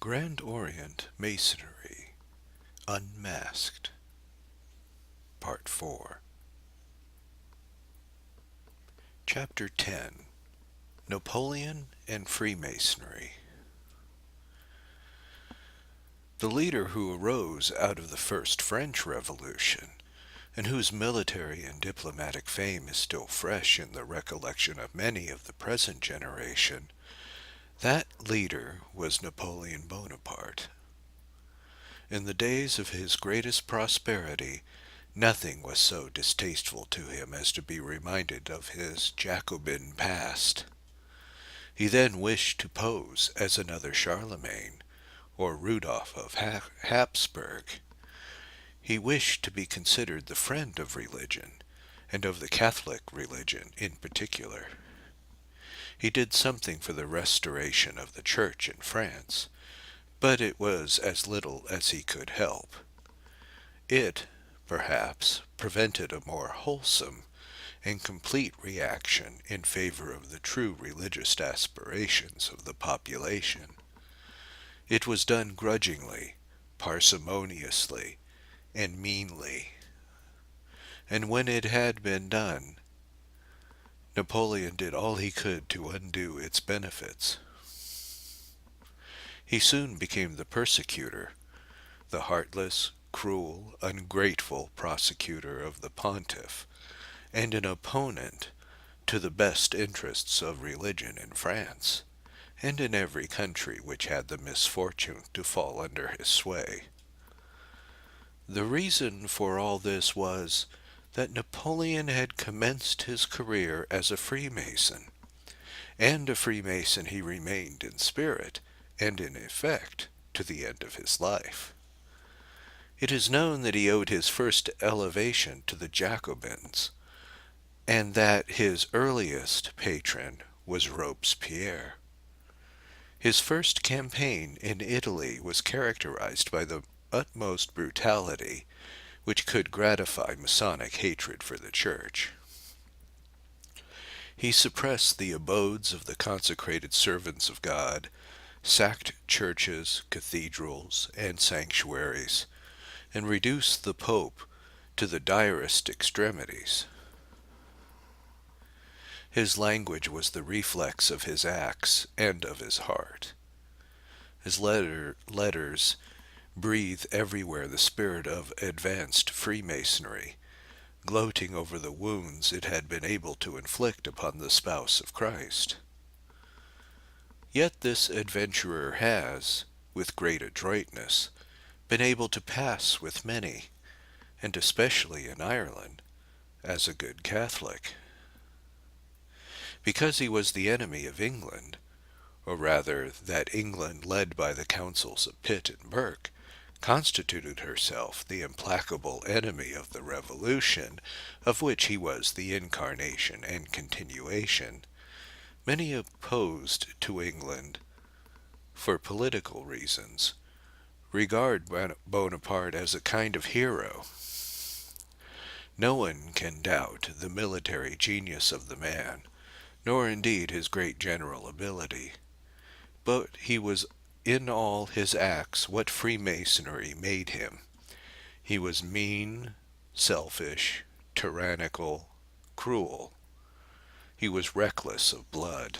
Grand Orient Masonry, Unmasked, Part 4. Chapter 10. Napoleon and Freemasonry. The leader who arose out of the First French Revolution, and whose military and diplomatic fame is still fresh in the recollection of many of the present generation, that leader was Napoleon Bonaparte. In the days of his greatest prosperity, nothing was so distasteful to him as to be reminded of his Jacobin past. He then wished to pose as another Charlemagne, or Rudolph of Habsburg. He wished to be considered the friend of religion, and of the Catholic religion in particular. He did something for the restoration of the Church in France, but it was as little as he could help. It, perhaps, prevented a more wholesome and complete reaction in favor of the true religious aspirations of the population. It was done grudgingly, parsimoniously, and meanly. And when it had been done, Napoleon did all he could to undo its benefits. He soon became the persecutor, the heartless, cruel, ungrateful prosecutor of the Pontiff, and an opponent to the best interests of religion in France, and in every country which had the misfortune to fall under his sway. The reason for all this was that Napoleon had commenced his career as a Freemason, and a Freemason he remained in spirit and in effect to the end of his life. It is known that he owed his first elevation to the Jacobins, and that his earliest patron was Robespierre. His first campaign in Italy was characterized by the utmost brutality which could gratify Masonic hatred for the Church. He suppressed the abodes of the consecrated servants of God, sacked churches, cathedrals, and sanctuaries, and reduced the Pope to the direst extremities. His language was the reflex of his acts and of his heart. His letters breathe everywhere the spirit of advanced Freemasonry, gloating over the wounds it had been able to inflict upon the spouse of Christ. Yet this adventurer has, with great adroitness, been able to pass with many, and especially in Ireland, as a good Catholic. Because he was the enemy of England, or rather that England, led by the counsels of Pitt and Burke, constituted herself the implacable enemy of the Revolution, of which he was the incarnation and continuation, many opposed to England, for political reasons, regard Bonaparte as a kind of hero. No one can doubt the military genius of the man, nor indeed his great general ability, but he was in all his acts what Freemasonry made him. He was mean, selfish, tyrannical, cruel. He was reckless of blood.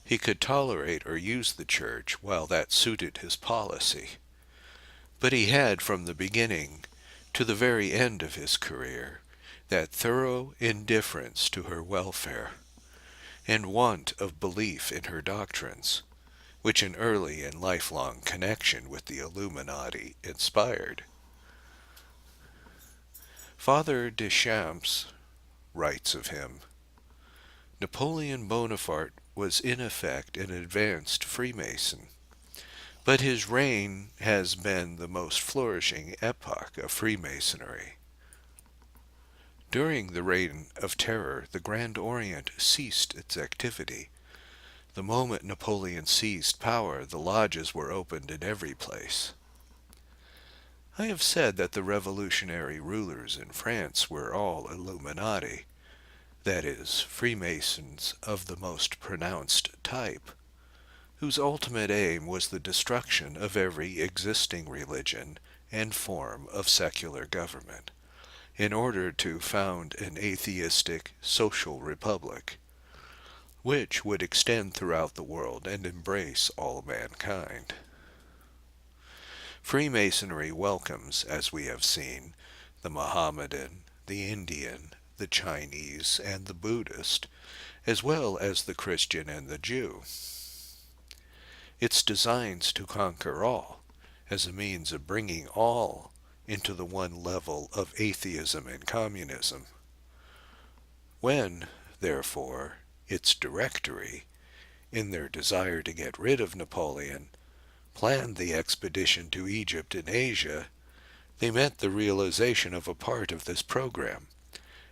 He could tolerate or use the Church while that suited his policy. But he had from the beginning to the very end of his career that thorough indifference to her welfare, and want of belief in her doctrines, which an early and lifelong connection with the Illuminati inspired. Father Deschamps writes of him, "Napoleon Bonaparte was in effect an advanced Freemason, but his reign has been the most flourishing epoch of Freemasonry. During the Reign of Terror, the Grand Orient ceased its activity. The moment Napoleon seized power, the lodges were opened in every place." I have said that the revolutionary rulers in France were all Illuminati, that is, Freemasons of the most pronounced type. whose ultimate aim was the destruction of every existing religion and form of secular government, in order to found an atheistic social republic, which would extend throughout the world and embrace all mankind. Freemasonry welcomes, as we have seen, the Mohammedan, the Indian, the Chinese, and the Buddhist, as well as the Christian and the Jew. Its designs to conquer all, as a means of bringing all into the one level of atheism and communism. When, therefore, its directory, in their desire to get rid of Napoleon, planned the expedition to Egypt and Asia, they meant the realization of a part of this program,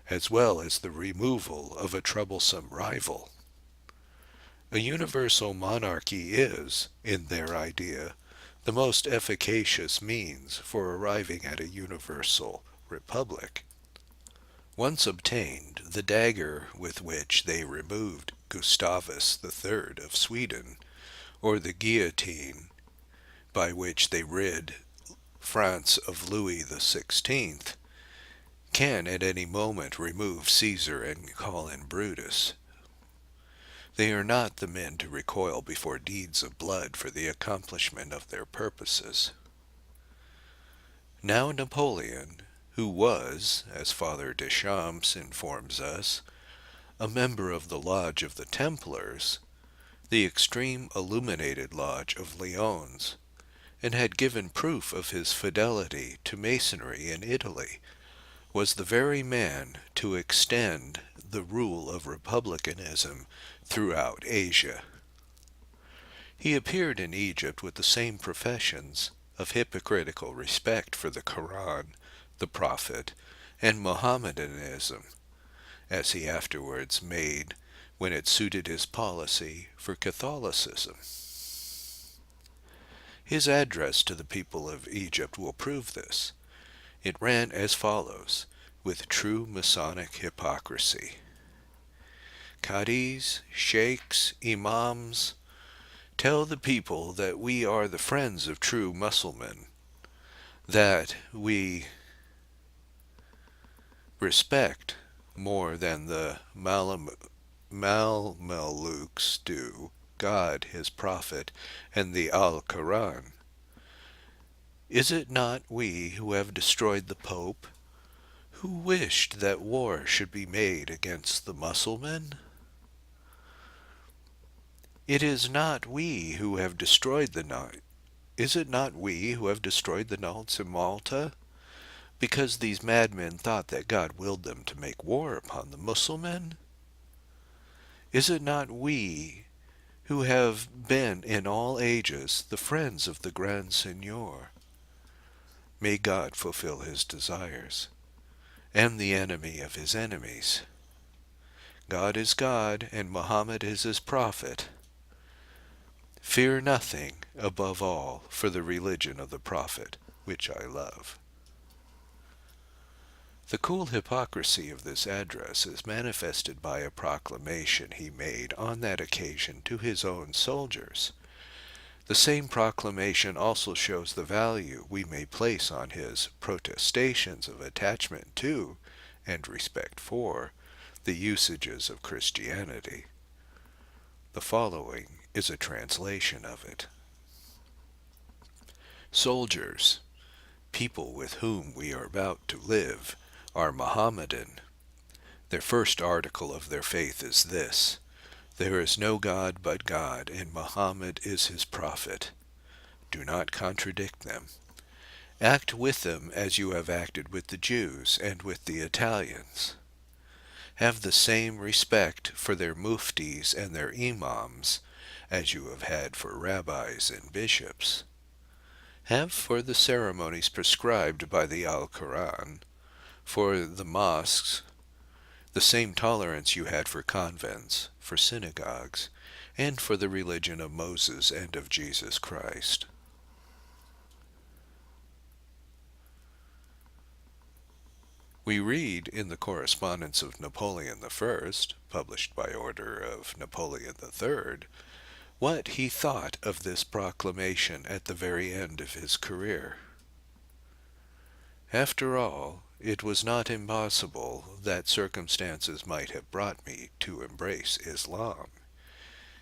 as well as the removal of a troublesome rival. A universal monarchy is, in their idea, the most efficacious means for arriving at a universal republic. Once obtained, the dagger with which they removed Gustavus III of Sweden, or the guillotine by which they rid France of Louis XVI, can at any moment remove Caesar and call in Brutus. They are not the men to recoil before deeds of blood for the accomplishment of their purposes. Now Napoleon, who was, as Father Deschamps informs us, a member of the Lodge of the Templars, the extreme illuminated Lodge of Lyons, and had given proof of his fidelity to Masonry in Italy, was the very man to extend the rule of republicanism throughout Asia. He appeared in Egypt with the same professions of hypocritical respect for the Koran, the Prophet, and Mohammedanism, as he afterwards made, when it suited his policy, for Catholicism. His address to the people of Egypt will prove this. It ran as follows, with true Masonic hypocrisy. Qadis, sheikhs, imams, tell the people that we are the friends of true Mussulmen, that we respect more than the Mamelukes do God, his Prophet, and the Al-Quran. Is it not we who have destroyed the Pope, who wished that war should be made against the Mussulmen? It is not we who have destroyed the Is it not we who have destroyed the Nauts in Malta? Because these madmen thought that God willed them to make war upon the Mussulmen? Is it not we who have been in all ages the friends of the Grand Signior? May God fulfill his desires, and the enemy of his enemies. God is God, and Muhammad is his prophet. Fear nothing, above all, for the religion of the Prophet, which I love. The cool hypocrisy of this address is manifested by a proclamation he made on that occasion to his own soldiers. The same proclamation also shows the value we may place on his protestations of attachment to, and respect for, the usages of Christianity. The following is a translation of it. Soldiers, people with whom we are about to live, are Mohammedan. Their first article of their faith is this: there is no God but God, and Muhammad is his prophet. Do not contradict them. Act with them as you have acted with the Jews and with the Italians. Have the same respect for their muftis and their imams as you have had for rabbis and bishops. Have for the ceremonies prescribed by the Al-Quran, for the mosques, the same tolerance you had for convents, for synagogues, and for the religion of Moses and of Jesus Christ. We read in the correspondence of Napoleon I, published by order of Napoleon III, what he thought of this proclamation at the very end of his career. After all, it was not impossible that circumstances might have brought me to embrace Islam,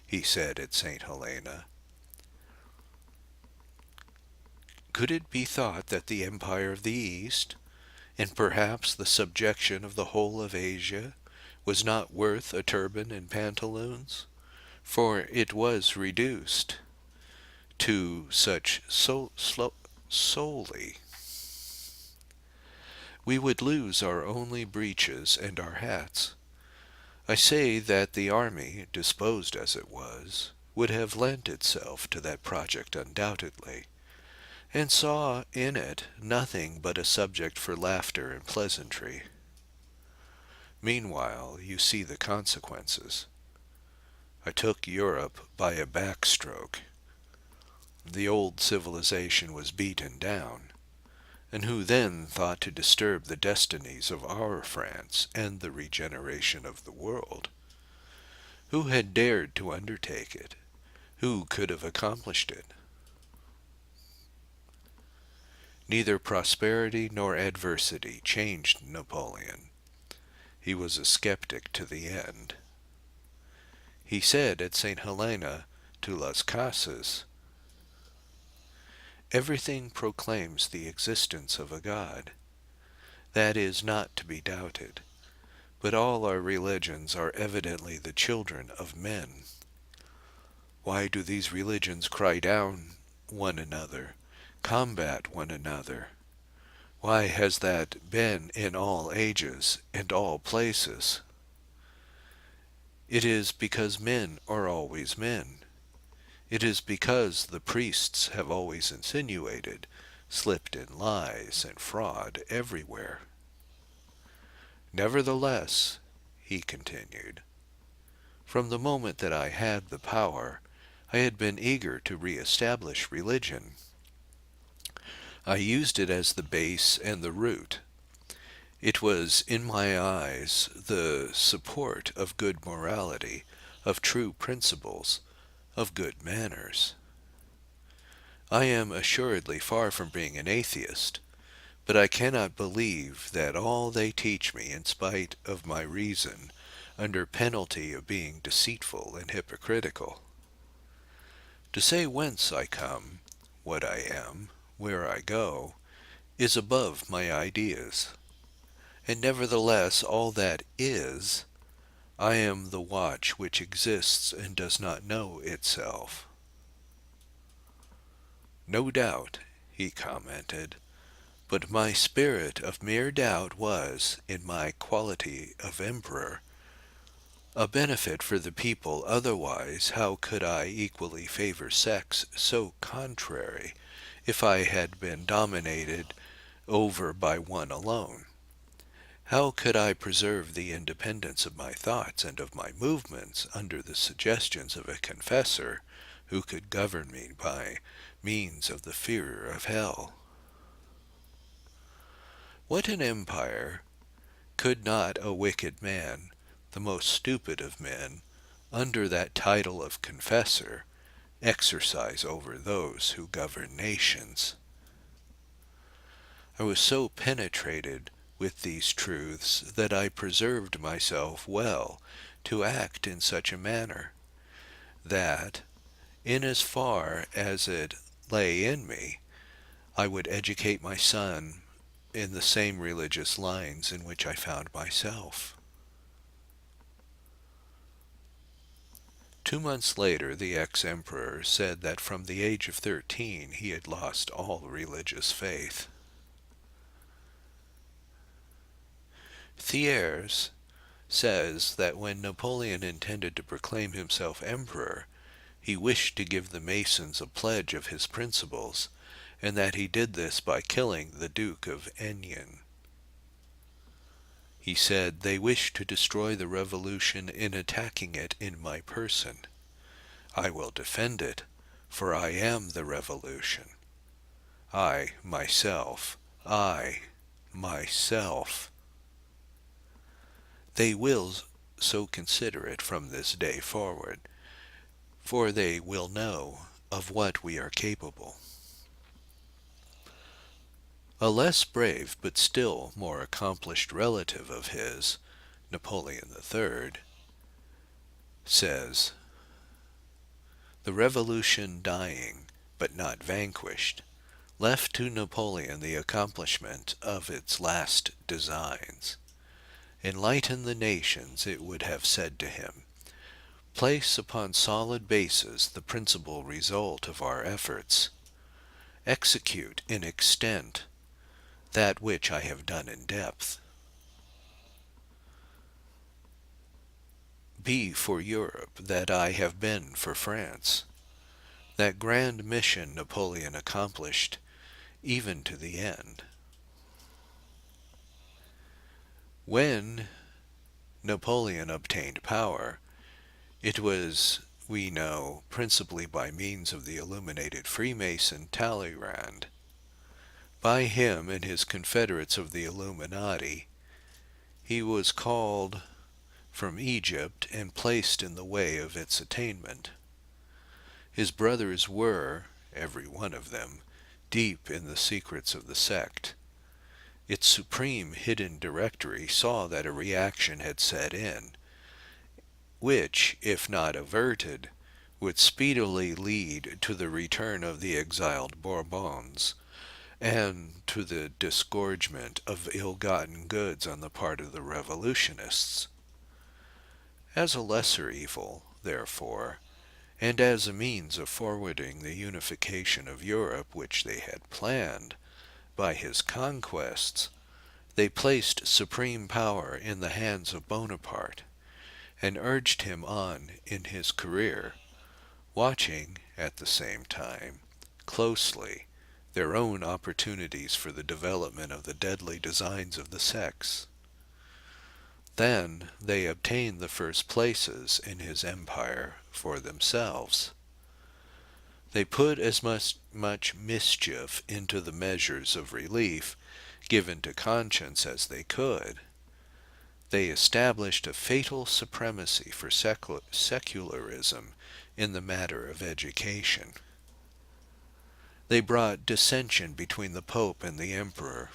he said at St. Helena. Could it be thought that the empire of the East, and perhaps the subjection of the whole of Asia, was not worth a turban and pantaloons? For it was reduced to such solely. We would lose our only breeches and our hats. I say that the army, disposed as it was, would have lent itself to that project undoubtedly, and saw in it nothing but a subject for laughter and pleasantry. Meanwhile, you see the consequences. I took Europe by a backstroke. The old civilization was beaten down, and who then thought to disturb the destinies of our France and the regeneration of the world? Who had dared to undertake it? Who could have accomplished it? Neither prosperity nor adversity changed Napoleon. He was a skeptic to the end. He said at St. Helena to Las Casas, "Everything proclaims the existence of a God. That is not to be doubted. But all our religions are evidently the children of men. Why do these religions cry down one another, combat one another? Why has that been in all ages and all places? It is because men are always men. It is because the priests have always insinuated, slipped in lies and fraud everywhere. Nevertheless," he continued, "from the moment that I had the power, I had been eager to re-establish religion. I used it as the base and the root. It was, in my eyes, the support of good morality, of true principles, of good manners. I am assuredly far from being an atheist, but I cannot believe that all they teach me in spite of my reason, under penalty of being deceitful and hypocritical. To say whence I come, what I am, where I go, is above my ideas. And nevertheless all that is, I am the watch which exists and does not know itself." "No doubt," he commented, "but my spirit of mere doubt was, in my quality of emperor, a benefit for the people. Otherwise how could I equally favor sects so contrary, if I had been dominated over by one alone? How could I preserve the independence of my thoughts and of my movements under the suggestions of a confessor who could govern me by means of the fear of hell? What an empire could not a wicked man, the most stupid of men, under that title of confessor, exercise over those who govern nations?" I was so penetrated with these truths that I preserved myself well to act in such a manner, that, in as far as it lay in me, I would educate my son in the same religious lines in which I found myself. 2 months later, the ex-emperor said that from the age of 13 he had lost all religious faith. Thiers says that when Napoleon intended to proclaim himself emperor, he wished to give the Masons a pledge of his principles, and that he did this by killing the Duke of Enghien. He said, "They wish to destroy the revolution in attacking it in my person. I will defend it, for I am the revolution. I, myself, They will so consider it from this day forward, for they will know of what we are capable. A less brave but still more accomplished relative of his, Napoleon III, says, "The revolution dying, but not vanquished, left to Napoleon the accomplishment of its last designs. Enlighten the nations, it would have said to him. Place upon solid bases the principal result of our efforts. Execute in extent that which I have done in depth. Be for Europe that I have been for France." That grand mission Napoleon accomplished even to the end. When Napoleon obtained power, it was, we know, principally by means of the illuminated Freemason Talleyrand. By him and his confederates of the Illuminati, he was called from Egypt and placed in the way of its attainment. His brothers were, every one of them, deep in the secrets of the sect. Its supreme hidden directory saw that a reaction had set in, which, if not averted, would speedily lead to the return of the exiled Bourbons, and to the disgorgement of ill-gotten goods on the part of the revolutionists. As a lesser evil, therefore, and as a means of forwarding the unification of Europe which they had planned, by his conquests, they placed supreme power in the hands of Bonaparte, and urged him on in his career, watching, at the same time, closely, their own opportunities for the development of the deadly designs of the sects. Then they obtained the first places in his empire for themselves. They put as much mischief into the measures of relief given to conscience as they could. They established a fatal supremacy for secularism in the matter of education. They brought dissension between the Pope and the Emperor.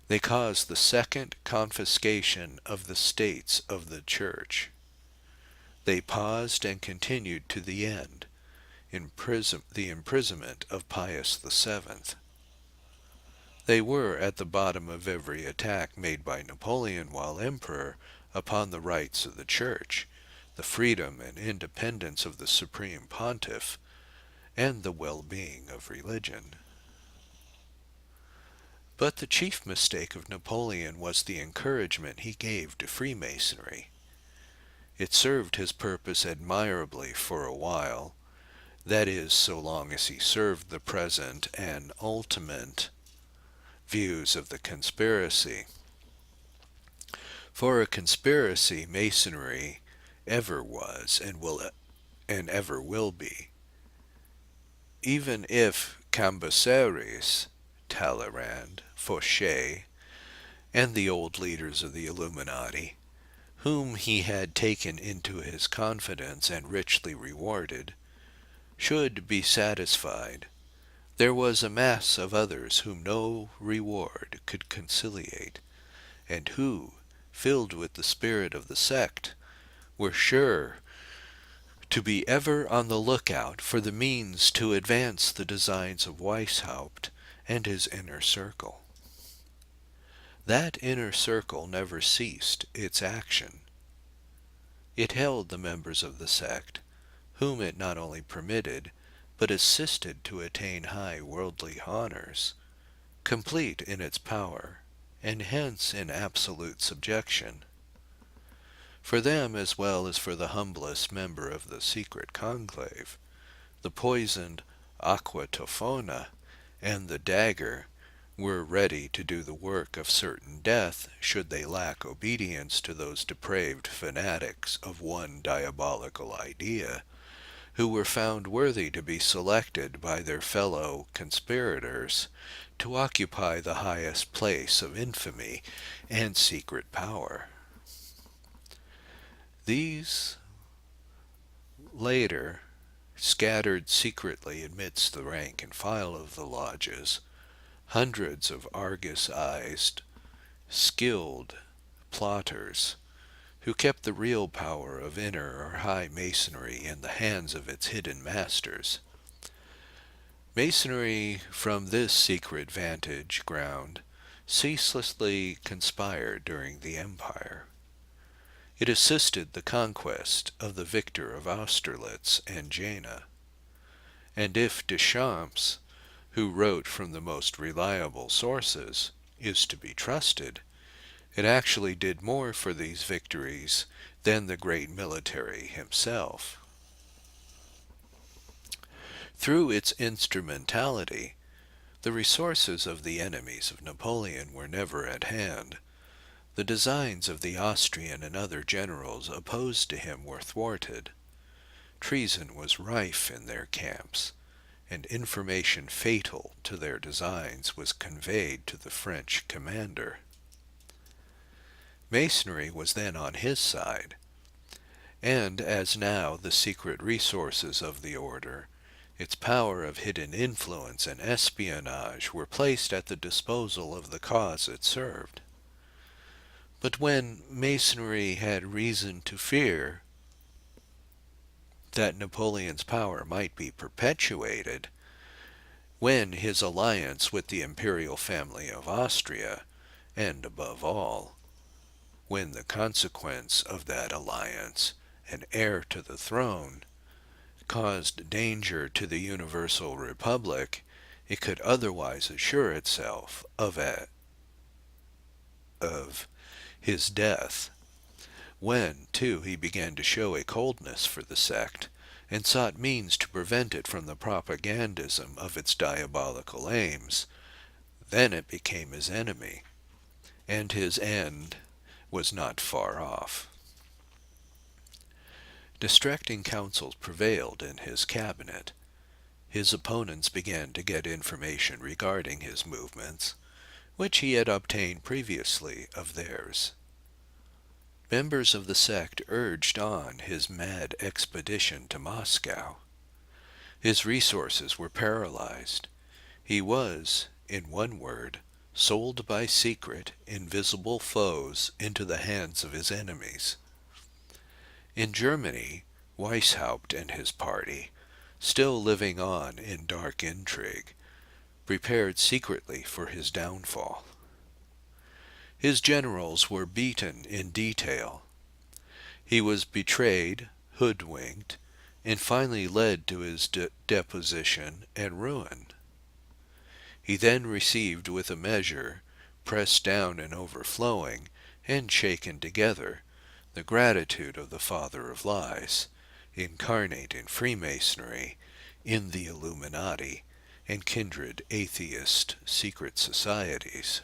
They caused the second confiscation of the states of the Church. They paused and continued to the end the imprisonment of Pius VII. They were at the bottom of every attack made by Napoleon while Emperor upon the rights of the Church, the freedom and independence of the Supreme Pontiff, and the well-being of religion. But the chief mistake of Napoleon was the encouragement he gave to Freemasonry. It served his purpose admirably for a while, that is, so long as he served the present and ultimate views of the conspiracy. For a conspiracy, Masonry ever was and ever will be. Even if Cambaceres, Talleyrand, Fauchet, and the old leaders of the Illuminati, whom he had taken into his confidence and richly rewarded, should be satisfied, there was a mass of others whom no reward could conciliate, and who, filled with the spirit of the sect, were sure to be ever on the lookout for the means to advance the designs of Weishaupt and his inner circle. That inner circle never ceased its action. It held the members of the sect, whom it not only permitted, but assisted to attain high worldly honors, complete in its power, and hence in absolute subjection. For them, as well as for the humblest member of the secret conclave, the poisoned aqua tofana and the dagger were ready to do the work of certain death should they lack obedience to those depraved fanatics of one diabolical idea, who were found worthy to be selected by their fellow conspirators to occupy the highest place of infamy and secret power. These later scattered secretly amidst the rank and file of the lodges, hundreds of Argus-eyed, skilled plotters, who kept the real power of inner or high Masonry in the hands of its hidden masters. Masonry, from this secret vantage ground, ceaselessly conspired during the Empire. It assisted the conquest of the victor of Austerlitz and Jena, and if Deschamps, who wrote from the most reliable sources, is to be trusted, it actually did more for these victories than the great military himself. Through its instrumentality, the resources of the enemies of Napoleon were never at hand. The designs of the Austrian and other generals opposed to him were thwarted. Treason was rife in their camps, and information fatal to their designs was conveyed to the French commander. Masonry was then on his side, and as now the secret resources of the order, its power of hidden influence and espionage were placed at the disposal of the cause it served. But when Masonry had reason to fear that Napoleon's power might be perpetuated, when his alliance with the imperial family of Austria, and above all, when the consequence of that alliance, an heir to the throne, caused danger to the universal republic, it could otherwise assure itself of his death. When, too, he began to show a coldness for the sect, and sought means to prevent it from the propagandism of its diabolical aims, then it became his enemy, and his end was not far off. Distracting counsels prevailed in his cabinet. His opponents began to get information regarding his movements, which he had obtained previously of theirs. Members of the sect urged on his mad expedition to Moscow. His resources were paralyzed. He was, in one word, sold by secret, invisible foes into the hands of his enemies. In Germany, Weishaupt and his party, still living on in dark intrigue, prepared secretly for his downfall. His generals were beaten in detail. He was betrayed, hoodwinked, and finally led to his deposition and ruin. He then received with a measure, pressed down and overflowing, and shaken together, the gratitude of the father of lies, incarnate in Freemasonry, in the Illuminati, and kindred atheist secret societies.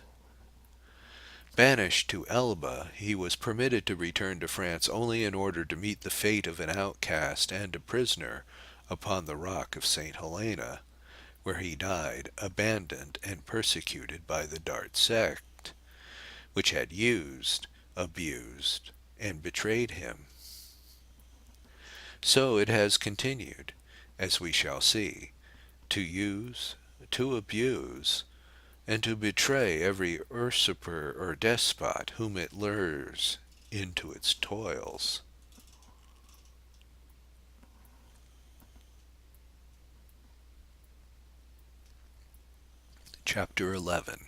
Banished to Elba, he was permitted to return to France only in order to meet the fate of an outcast and a prisoner upon the rock of St. Helena, where he died, abandoned and persecuted by the Dart sect, which had used, abused, and betrayed him. So it has continued, as we shall see, to use, to abuse, and to betray every usurper or despot whom it lures into its toils. Chapter 11.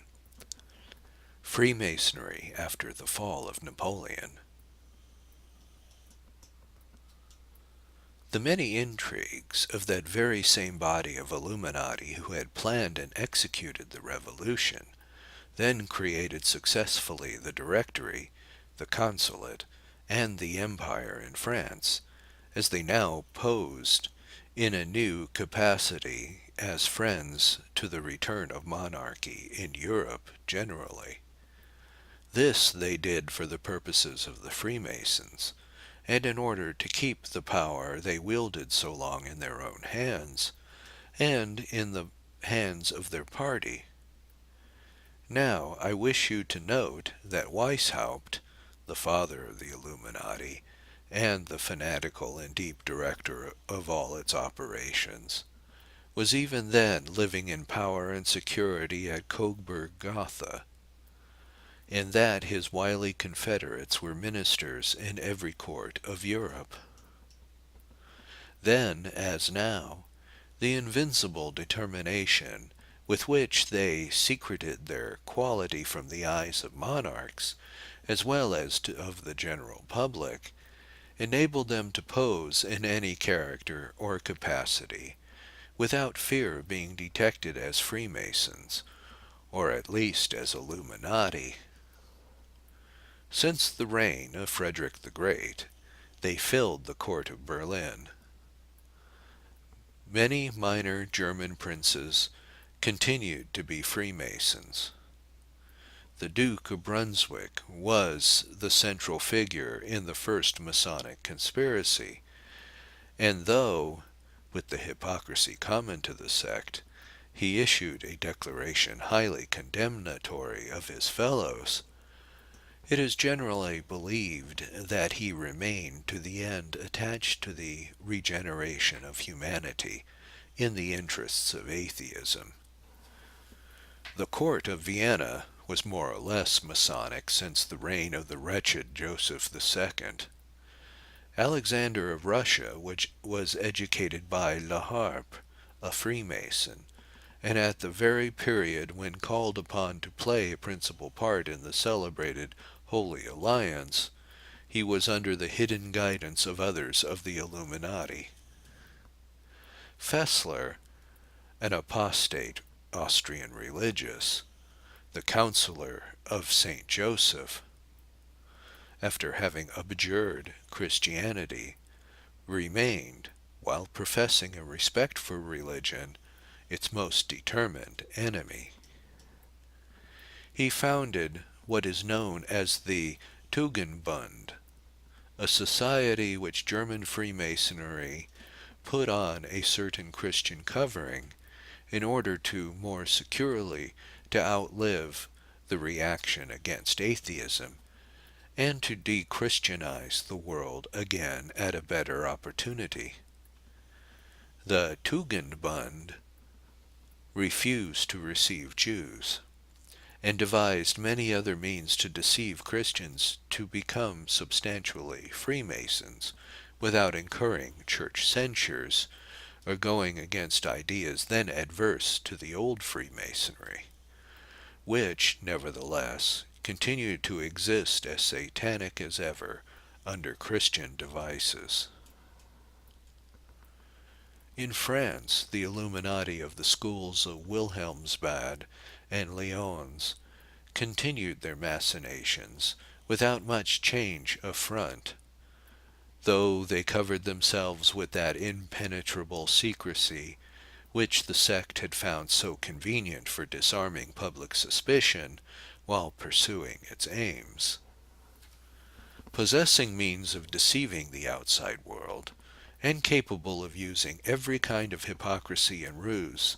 Freemasonry after the fall of Napoleon. The many intrigues of that very same body of Illuminati who had planned and executed the revolution, then created successfully the Directory, the Consulate, and the Empire in France, as they now posed in a new capacity as friends to the return of monarchy in Europe generally. This they did for the purposes of the Freemasons, and in order to keep the power they wielded so long in their own hands, and in the hands of their party. Now I wish you to note that Weishaupt, the father of the Illuminati, and the fanatical and deep director of all its operations, was even then living in power and security at Coburg Gotha, and that his wily confederates were ministers in every court of Europe. Then, as now, the invincible determination with which they secreted their quality from the eyes of monarchs, as well as of the general public, enabled them to pose in any character or capacity, without fear of being detected as Freemasons, or at least as Illuminati. Since the reign of Frederick the Great, they filled the court of Berlin. Many minor German princes continued to be Freemasons. The Duke of Brunswick was the central figure in the first Masonic conspiracy, and though, with the hypocrisy common to the sect, he issued a declaration highly condemnatory of his fellows, it is generally believed that he remained to the end attached to the regeneration of humanity in the interests of atheism. The court of Vienna was more or less Masonic since the reign of the wretched Joseph II. Alexander of Russia, which was educated by La Harpe, a Freemason, and at the very period when called upon to play a principal part in the celebrated Holy Alliance, he was under the hidden guidance of others of the Illuminati. Fessler, an apostate Austrian religious, the counselor of Saint Joseph, after having abjured Christianity, remained, while professing a respect for religion, its most determined enemy. He founded what is known as the Tugendbund, a society which German Freemasonry put on a certain Christian covering in order to more securely to outlive the reaction against atheism and to de-Christianize the world again at a better opportunity. The Tugendbund refused to receive Jews, and devised many other means to deceive Christians to become substantially Freemasons without incurring church censures or going against ideas then adverse to the old Freemasonry, which, nevertheless, continued to exist as satanic as ever under Christian devices. In France, the Illuminati of the schools of Wilhelmsbad and Lyons continued their machinations without much change of front, though they covered themselves with that impenetrable secrecy which the sect had found so convenient for disarming public suspicion while pursuing its aims. Possessing means of deceiving the outside world, and capable of using every kind of hypocrisy and ruse,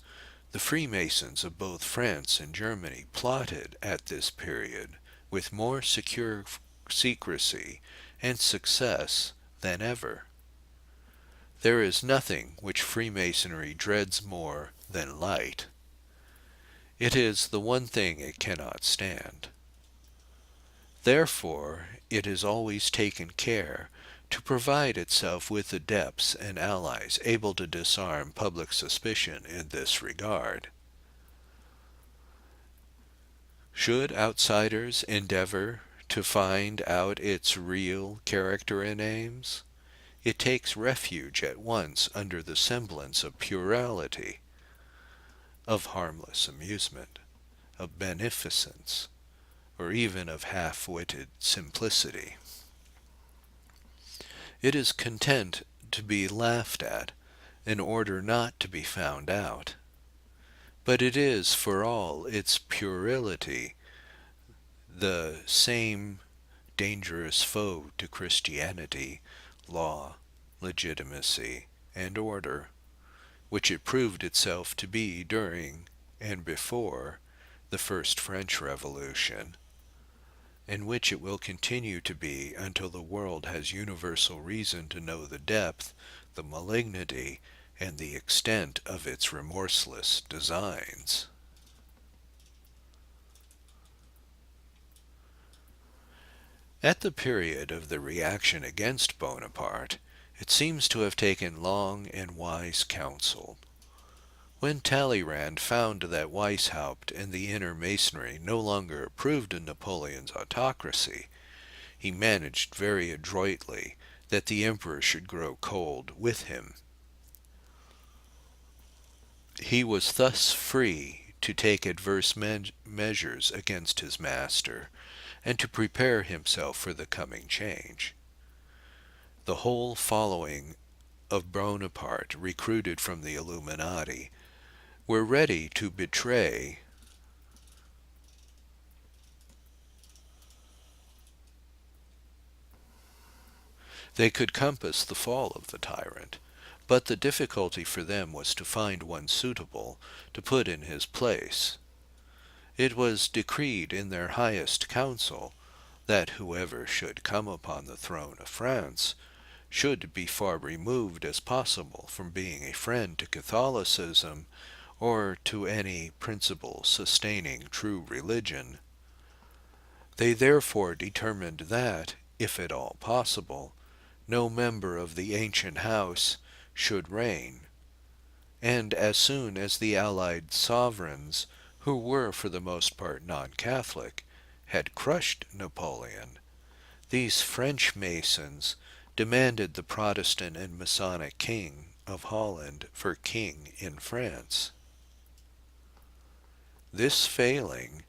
the Freemasons of both France and Germany plotted at this period with more secure secrecy and success than ever. There is nothing which Freemasonry dreads more than light. It is the one thing it cannot stand. Therefore, it has always taken care to provide itself with adepts and allies able to disarm public suspicion in this regard. Should outsiders endeavor to find out its real character and aims, it takes refuge at once under the semblance of plurality, of harmless amusement, of beneficence, or even of half-witted simplicity. It is content to be laughed at in order not to be found out, but it is, for all its puerility, the same dangerous foe to Christianity, law, legitimacy, and order, which it proved itself to be during and before the first French Revolution, and which it will continue to be until the world has universal reason to know the depth, the malignity, and the extent of its remorseless designs. At the period of the reaction against Bonaparte, it seems to have taken long and wise counsel. When Talleyrand found that Weishaupt and the inner Masonry no longer approved of Napoleon's autocracy, he managed very adroitly that the emperor should grow cold with him. He was thus free to take adverse measures against his master, and to prepare himself for the coming change. The whole following of Bonaparte, recruited from the Illuminati, were ready to betray They could compass the fall of the tyrant, but the difficulty for them was to find one suitable to put in his place. It was decreed in their highest council that whoever should come upon the throne of France should be far removed as possible from being a friend to Catholicism or to any principle sustaining true religion. They therefore determined that, if at all possible, no member of the ancient house should reign, and as soon as the allied sovereigns, who were for the most part non-Catholic, had crushed Napoleon, these French Masons demanded the Protestant and Masonic king of Holland for king in France. This failing,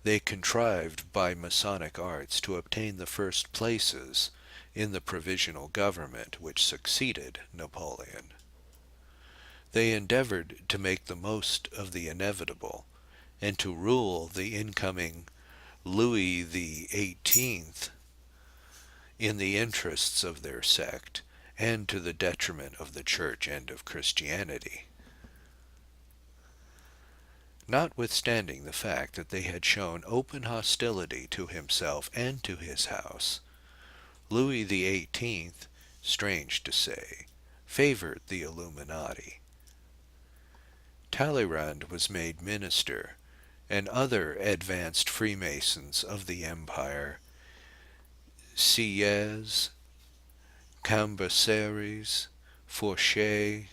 they contrived by Masonic arts to obtain the first places in the provisional government which succeeded Napoleon. They endeavored to make the most of the inevitable, and to rule the incoming Louis XVIII in the interests of their sect, and to the detriment of the Church and of Christianity. Notwithstanding the fact that they had shown open hostility to himself and to his house, Louis XVIII, strange to say, favored the Illuminati. Talleyrand was made minister, and other advanced Freemasons of the empire, Sieyès, Cambacérès, Fouché,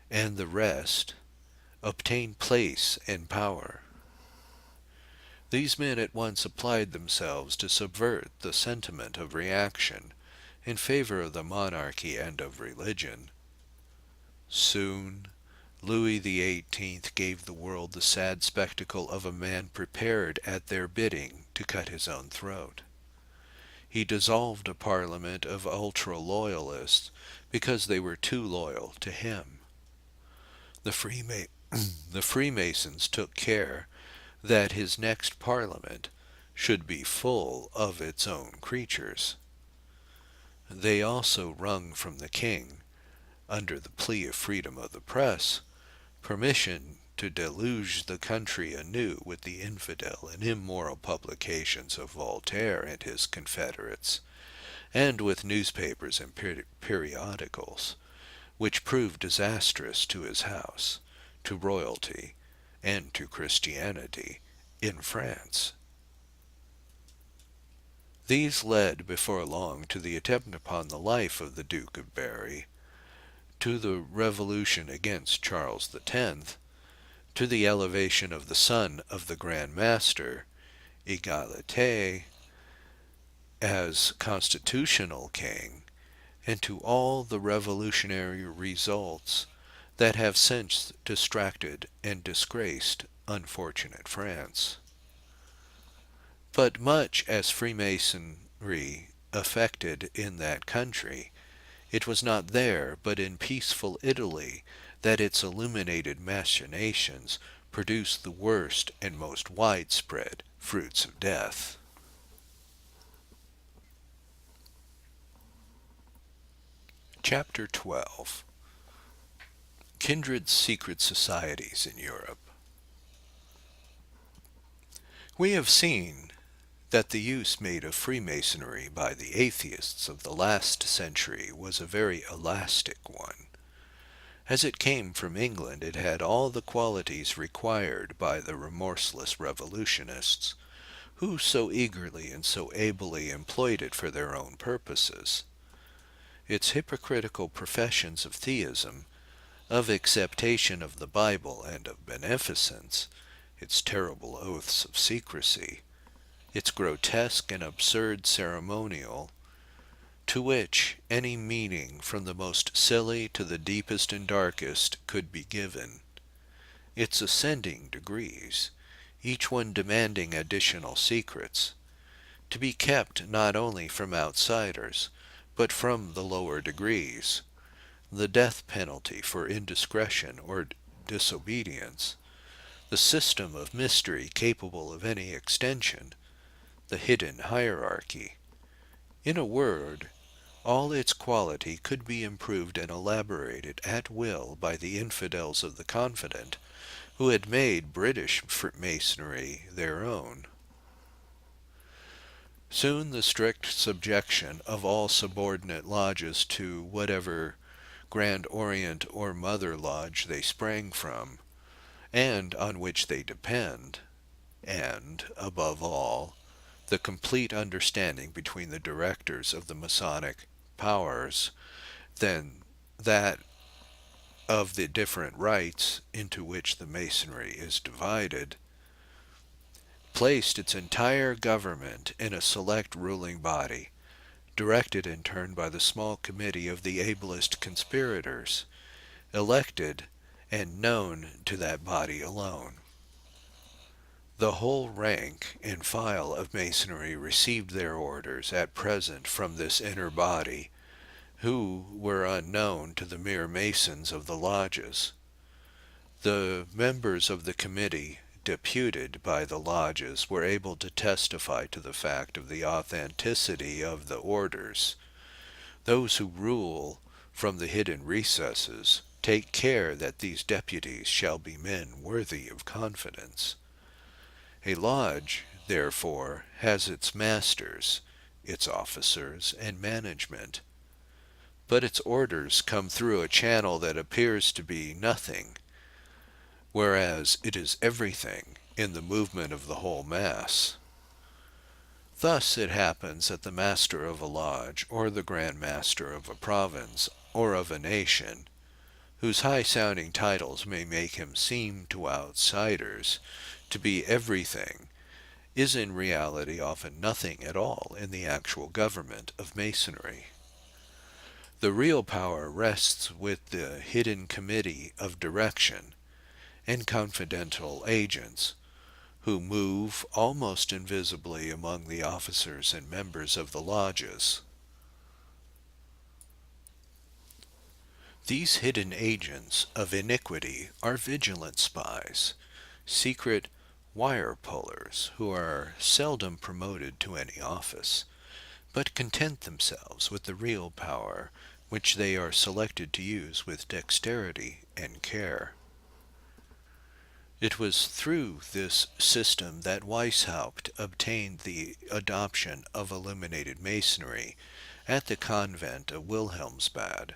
and the rest, obtained place and power. These men at once applied themselves to subvert the sentiment of reaction in favor of the monarchy and of religion. Soon, Louis XVIII gave the world the sad spectacle of a man prepared at their bidding to cut his own throat. He dissolved a parliament of ultra-loyalists because they were too loyal to him. The Freemasons took care that his next parliament should be full of its own creatures. They also wrung from the king, under the plea of freedom of the press, permission to deluge the country anew with the infidel and immoral publications of Voltaire and his confederates, and with newspapers and periodicals, which proved disastrous to his house, to royalty, and to Christianity in France. These led before long to the attempt upon the life of the Duke of Berry, to the revolution against Charles X, to the elevation of the son of the Grand Master, Égalité, as constitutional king, and to all the revolutionary results that have since distracted and disgraced unfortunate France. But much as Freemasonry effected in that country, it was not there, but in peaceful Italy, that its illuminated machinations produced the worst and most widespread fruits of death. Chapter 12. Kindred Secret Societies in Europe. We have seen that the use made of Freemasonry by the atheists of the last century was a very elastic one. As it came from England, it had all the qualities required by the remorseless revolutionists, who so eagerly and so ably employed it for their own purposes. Its hypocritical professions of theism, of acceptation of the Bible and of beneficence, its terrible oaths of secrecy, its grotesque and absurd ceremonial, to which any meaning from the most silly to the deepest and darkest could be given, its ascending degrees, each one demanding additional secrets, to be kept not only from outsiders, but from the lower degrees, the death penalty for indiscretion or disobedience, the system of mystery capable of any extension, the hidden hierarchy. In a word, all its quality could be improved and elaborated at will by the infidels of the Confident, who had made British Masonry their own. Soon the strict subjection of all subordinate lodges to whatever Grand Orient or Mother Lodge they sprang from, and on which they depend, and, above all, the complete understanding between the directors of the Masonic powers, than that of the different rites into which the Masonry is divided, placed its entire government in a select ruling body, directed in turn by the small committee of the ablest conspirators, elected and known to that body alone. The whole rank and file of Masonry received their orders at present from this inner body, who were unknown to the mere Masons of the lodges. The members of the committee deputed by the lodges were able to testify to the fact of the authenticity of the orders. Those who rule from the hidden recesses take care that these deputies shall be men worthy of confidence. A lodge, therefore, has its masters, its officers, and management, but its orders come through a channel that appears to be nothing, whereas it is everything in the movement of the whole mass. Thus it happens that the master of a lodge, or the grand master of a province, or of a nation, whose high-sounding titles may make him seem to outsiders to be everything, is in reality often nothing at all in the actual government of Masonry. The real power rests with the hidden committee of direction and confidential agents, who move almost invisibly among the officers and members of the lodges. These hidden agents of iniquity are vigilant spies, secret wire pullers, who are seldom promoted to any office, but content themselves with the real power which they are selected to use with dexterity and care. It was through this system that Weishaupt obtained the adoption of illuminated Masonry at the convent of Wilhelmsbad.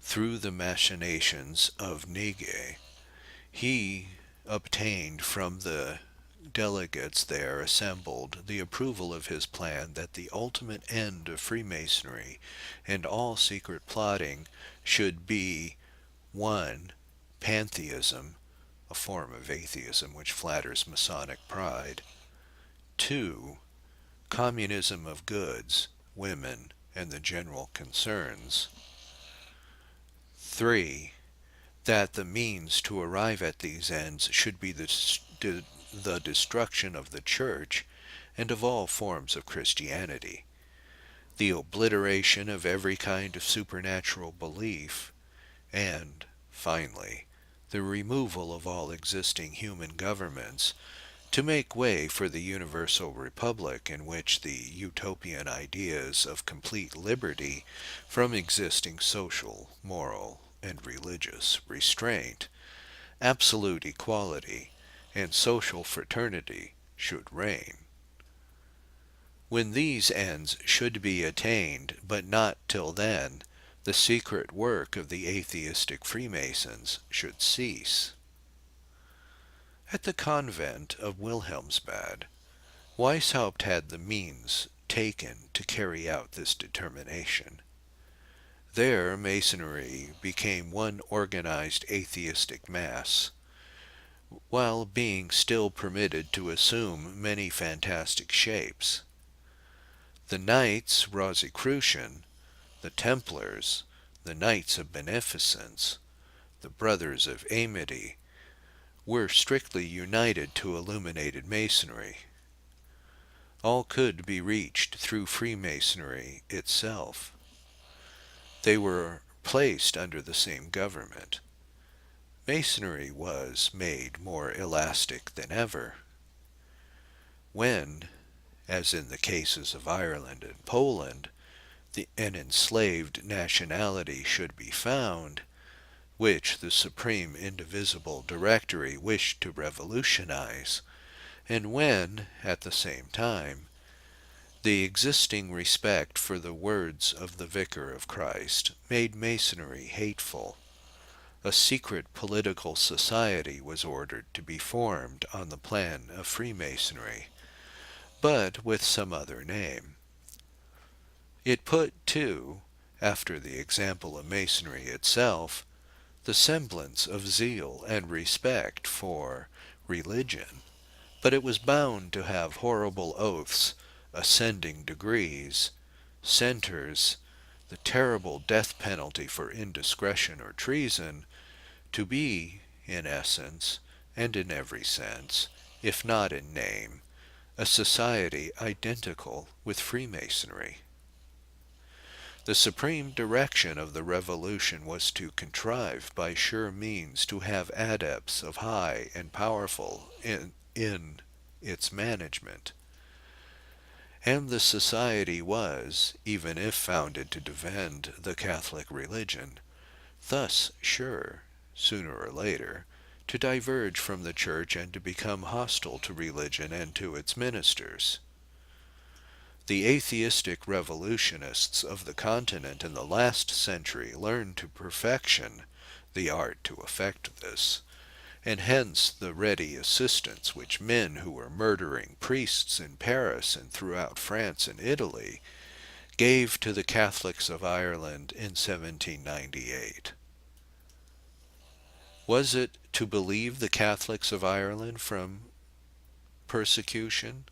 Through the machinations of Nege, he obtained from the delegates there assembled the approval of his plan that the ultimate end of Freemasonry and all secret plotting should be 1. Pantheism, a form of atheism which flatters Masonic pride; 2. Communism of goods, women, and the general concerns; 3. That the means to arrive at these ends should be the destruction of the Church and of all forms of Christianity, the obliteration of every kind of supernatural belief, and, finally, the removal of all existing human governments, to make way for the universal republic in which the utopian ideas of complete liberty from existing social, moral, and religious restraint, absolute equality, and social fraternity should reign. When these ends should be attained, but not till then, the secret work of the atheistic Freemasons should cease. At the convent of Wilhelmsbad, Weishaupt had the means taken to carry out this determination. There Masonry became one organized atheistic mass, while being still permitted to assume many fantastic shapes. The Knights Rosicrucian, the Templars, the Knights of Beneficence, the Brothers of Amity, were strictly united to illuminated Masonry. All could be reached through Freemasonry itself. They were placed under the same government. Masonry was made more elastic than ever. When, as in the cases of Ireland and Poland, an enslaved nationality should be found, which the Supreme Indivisible Directory wished to revolutionize, and when, at the same time, the existing respect for the words of the Vicar of Christ made Masonry hateful, a secret political society was ordered to be formed on the plan of Freemasonry, but with some other name. It put, too, after the example of Masonry itself, the semblance of zeal and respect for religion, but it was bound to have horrible oaths, ascending degrees, centers, the terrible death penalty for indiscretion or treason, to be, in essence, and in every sense, if not in name, a society identical with Freemasonry. The supreme direction of the revolution was to contrive by sure means to have adepts of high and powerful in its management. And the society was, even if founded to defend the Catholic religion, thus sure, sooner or later, to diverge from the Church and to become hostile to religion and to its ministers. The atheistic revolutionists of the continent in the last century learned to perfection the art to effect this, and hence the ready assistance which men who were murdering priests in Paris and throughout France and Italy gave to the Catholics of Ireland in 1798. Was it to believe the Catholics of Ireland from persecution,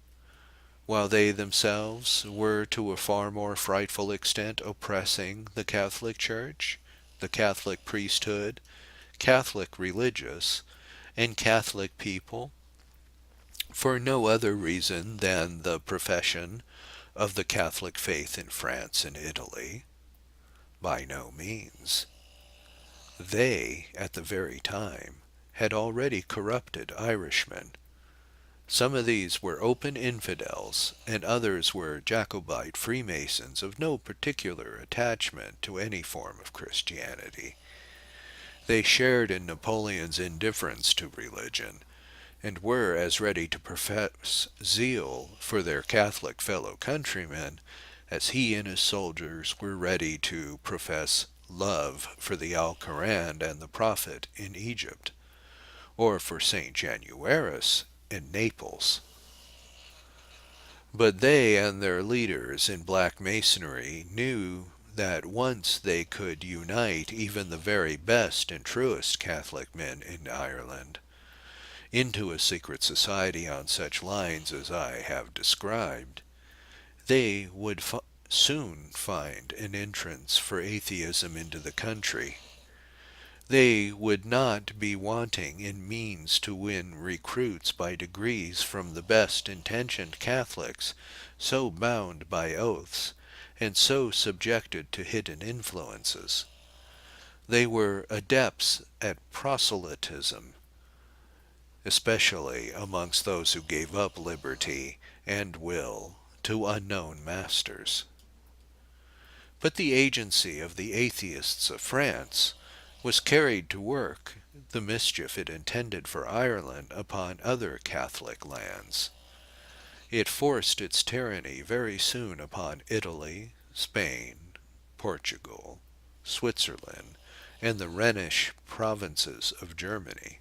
while they themselves were to a far more frightful extent oppressing the Catholic Church, the Catholic priesthood, Catholic religious, and Catholic people, for no other reason than the profession of the Catholic faith in France and Italy? By no means. They, at the very time, had already corrupted Irishmen. Some of these were open infidels, and others were Jacobite Freemasons of no particular attachment to any form of Christianity. They shared in Napoleon's indifference to religion, and were as ready to profess zeal for their Catholic fellow countrymen as he and his soldiers were ready to profess love for the Alcoran and the Prophet in Egypt, or for St. Januarius in Naples. But they and their leaders in Black Masonry knew that once they could unite even the very best and truest Catholic men in Ireland into a secret society on such lines as I have described, they would soon find an entrance for atheism into the country. They would not be wanting in means to win recruits by degrees from the best-intentioned Catholics, so bound by oaths, and so subjected to hidden influences. They were adepts at proselytism, especially amongst those who gave up liberty and will to unknown masters. But the agency of the atheists of France was carried to work the mischief it intended for Ireland upon other Catholic lands. It forced its tyranny very soon upon Italy, Spain, Portugal, Switzerland, and the Rhenish provinces of Germany.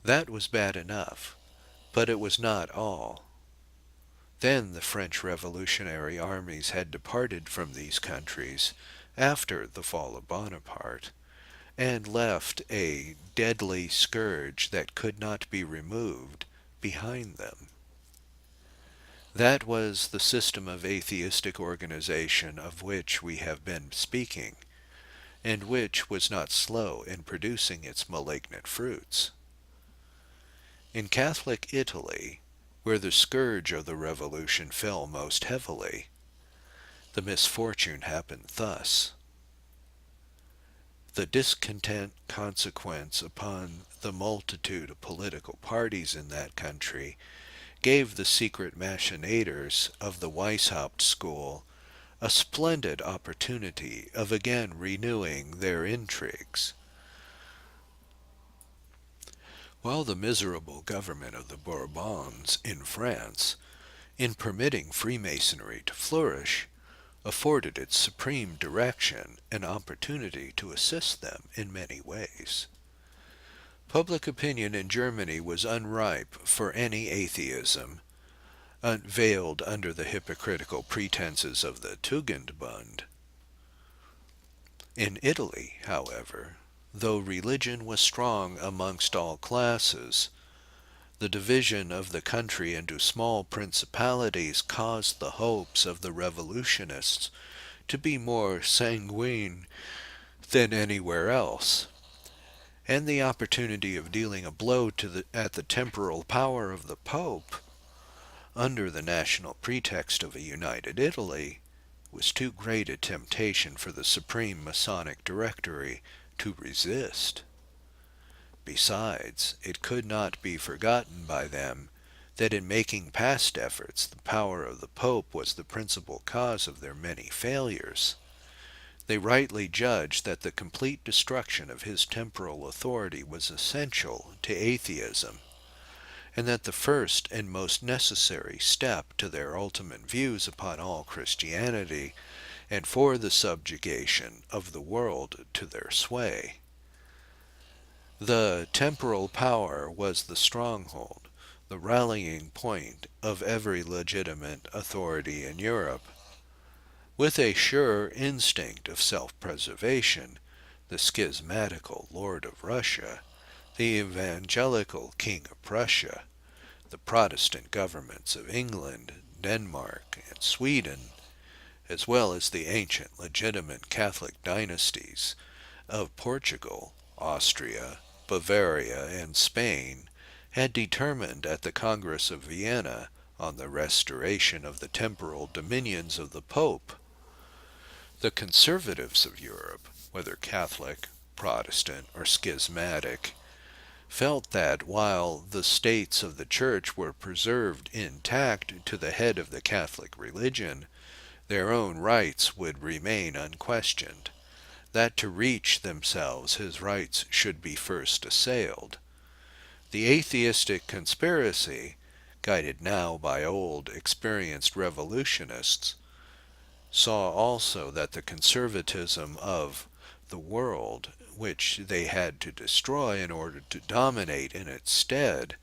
That was bad enough, but it was not all. Then the French revolutionary armies had departed from these countries after the fall of Bonaparte, and left a deadly scourge that could not be removed behind them. That was the system of atheistic organization of which we have been speaking, and which was not slow in producing its malignant fruits. In Catholic Italy, where the scourge of the Revolution fell most heavily, the misfortune happened thus. The discontent consequence upon the multitude of political parties in that country gave the secret machinators of the Weishaupt school a splendid opportunity of again renewing their intrigues. While the miserable government of the Bourbons in France, in permitting Freemasonry to flourish, afforded its supreme direction an opportunity to assist them in many ways. Public opinion in Germany was unripe for any atheism, veiled under the hypocritical pretenses of the Tugendbund. In Italy, however, though religion was strong amongst all classes, the division of the country into small principalities caused the hopes of the revolutionists to be more sanguine than anywhere else, and the opportunity of dealing a blow at the temporal power of the Pope, under the national pretext of a united Italy, was too great a temptation for the Supreme Masonic Directory to resist. Besides, it could not be forgotten by them that in making past efforts the power of the Pope was the principal cause of their many failures. They rightly judged that the complete destruction of his temporal authority was essential to atheism, and that the first and most necessary step to their ultimate views upon all Christianity, and for the subjugation of the world to their sway. The temporal power was the stronghold, the rallying point of every legitimate authority in Europe. With a sure instinct of self-preservation, the schismatical Lord of Russia, the evangelical King of Prussia, the Protestant governments of England, Denmark, and Sweden, as well as the ancient legitimate Catholic dynasties of Portugal, Austria, Bavaria, and Spain, had determined at the Congress of Vienna on the restoration of the temporal dominions of the Pope. The conservatives of Europe, whether Catholic, Protestant, or schismatic, felt that while the states of the Church were preserved intact to the head of the Catholic religion, their own rights would remain unquestioned, that to reach themselves his rights should be first assailed. The atheistic conspiracy, guided now by old, experienced revolutionists, saw also that the conservatism of the world, which they had to destroy in order to dominate in its stead,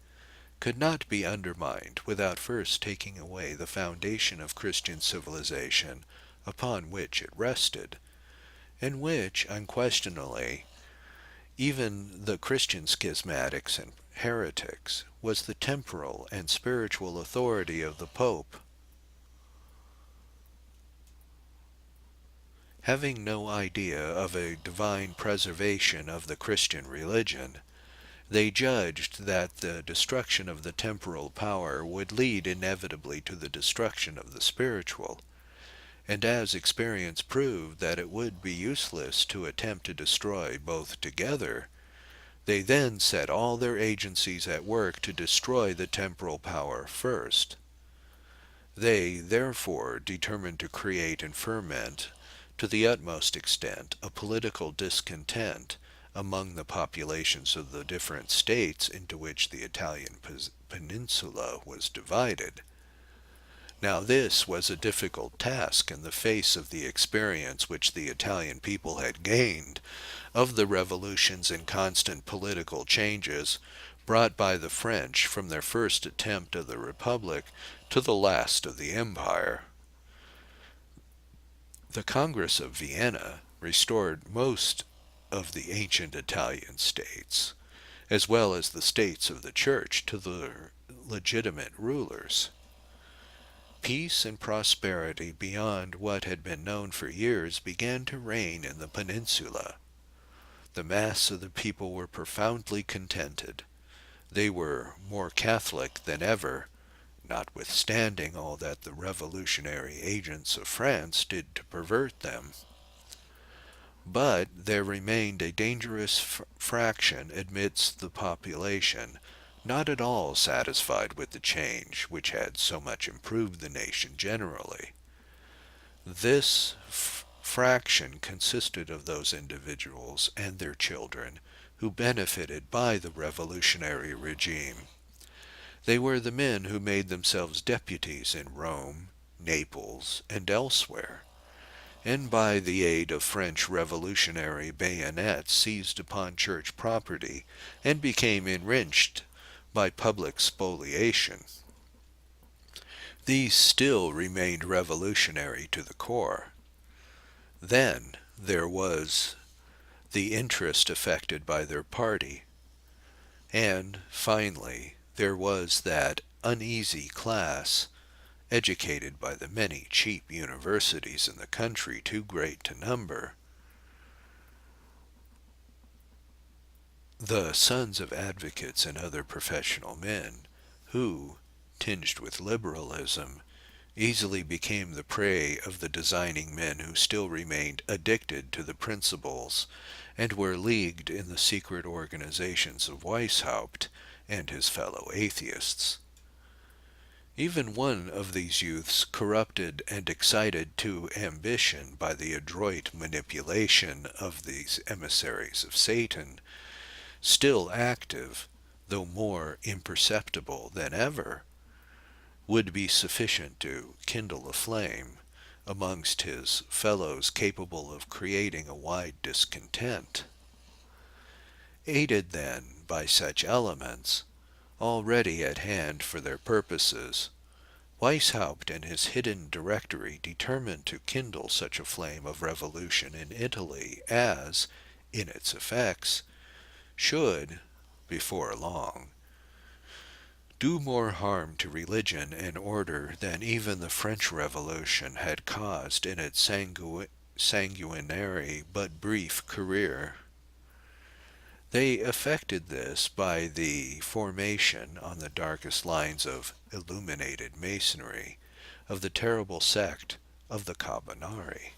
could not be undermined without first taking away the foundation of Christian civilization upon which it rested, and which, unquestionably, even the Christian schismatics and heretics, was the temporal and spiritual authority of the Pope. Having no idea of a divine preservation of the Christian religion, they judged that the destruction of the temporal power would lead inevitably to the destruction of the spiritual, and as experience proved that it would be useless to attempt to destroy both together, they then set all their agencies at work to destroy the temporal power first. They, therefore, determined to create and ferment, to the utmost extent, a political discontent among the populations of the different states into which the Italian peninsula was divided. Now this was a difficult task in the face of the experience which the Italian people had gained of the revolutions and constant political changes brought by the French from their first attempt of the Republic to the last of the Empire. The Congress of Vienna restored most of the ancient Italian states, as well as the states of the Church, to their legitimate rulers. Peace and prosperity beyond what had been known for years began to reign in the peninsula. The mass of the people were profoundly contented. They were more Catholic than ever, notwithstanding all that the revolutionary agents of France did to pervert them. But there remained a dangerous fraction amidst the population, not at all satisfied with the change which had so much improved the nation generally. This fraction consisted of those individuals and their children who benefited by the revolutionary regime. They were the men who made themselves deputies in Rome, Naples, and elsewhere, and by the aid of French revolutionary bayonets seized upon church property and became enriched by public spoliation. These still remained revolutionary to the core. Then there was the interest affected by their party, and finally there was that uneasy class, educated by the many cheap universities in the country too great to number, the sons of advocates and other professional men, who, tinged with liberalism, easily became the prey of the designing men who still remained addicted to the principles and were leagued in the secret organizations of Weishaupt and his fellow atheists. Even one of these youths, corrupted and excited to ambition by the adroit manipulation of these emissaries of Satan, still active, though more imperceptible than ever, would be sufficient to kindle a flame amongst his fellows capable of creating a wide discontent. Aided then by such elements, already at hand for their purposes, Weishaupt and his hidden directory determined to kindle such a flame of revolution in Italy as, in its effects, should, before long, do more harm to religion and order than even the French Revolution had caused in its sanguinary but brief career. They effected this by the formation, on the darkest lines of illuminated Masonry, of the terrible sect of the Carbonari.